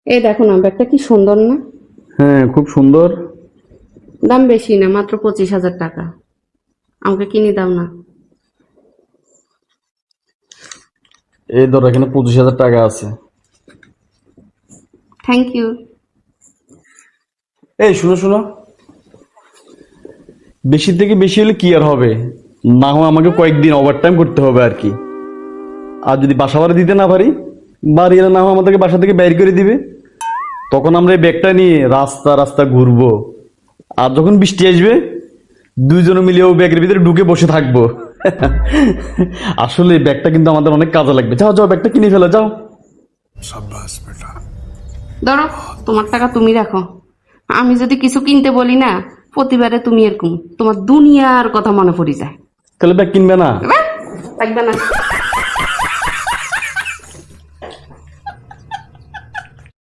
এই দেখো না, ব্যাগটা কি সুন্দর না? হ্যাঁ, খুব সুন্দর। দাম বেশি না, মাত্র 25,000 টাকা। আমাকে কিনে দাও না। এই ধরো, এখানে 25,000 টাকা আছে। Thank you. এই শুনো শুনো, বেশি থেকে বেশি হলে কি আর হবে, না হয় আমাকে কয়েকদিন ওভারটাইম করতে হবে আর কি। আর যদি বাসা ভাড়া দিতে না পারি, বাড়ি এলে না হয় আমাদেরকে বাসা থেকে বাইর করে দিবে। তখন আমরা এই ব্যাগটা নিয়ে রাস্তা রাস্তা ঘুরবো। আর যখন বৃষ্টি আসবে, দুইজনে মিলে ও ব্যাগের ভিতরে ঢুকে বসে থাকবো। আসলে এই ব্যাগটা কিন্তু আমাদের অনেক কাজে লাগবে। যাও যাও, ব্যাগটা কিনে ফেলে যাও। ধরো, তোমার টাকা তুমি রাখো। আমি যদি কিছু কিনতে বলি না, প্রতিবারে তুমি এরকম, তোমার দুনিয়ার কথা মনে পড়ে যায়। তাহলে ব্যাগ কিনবে না? থাকবে না।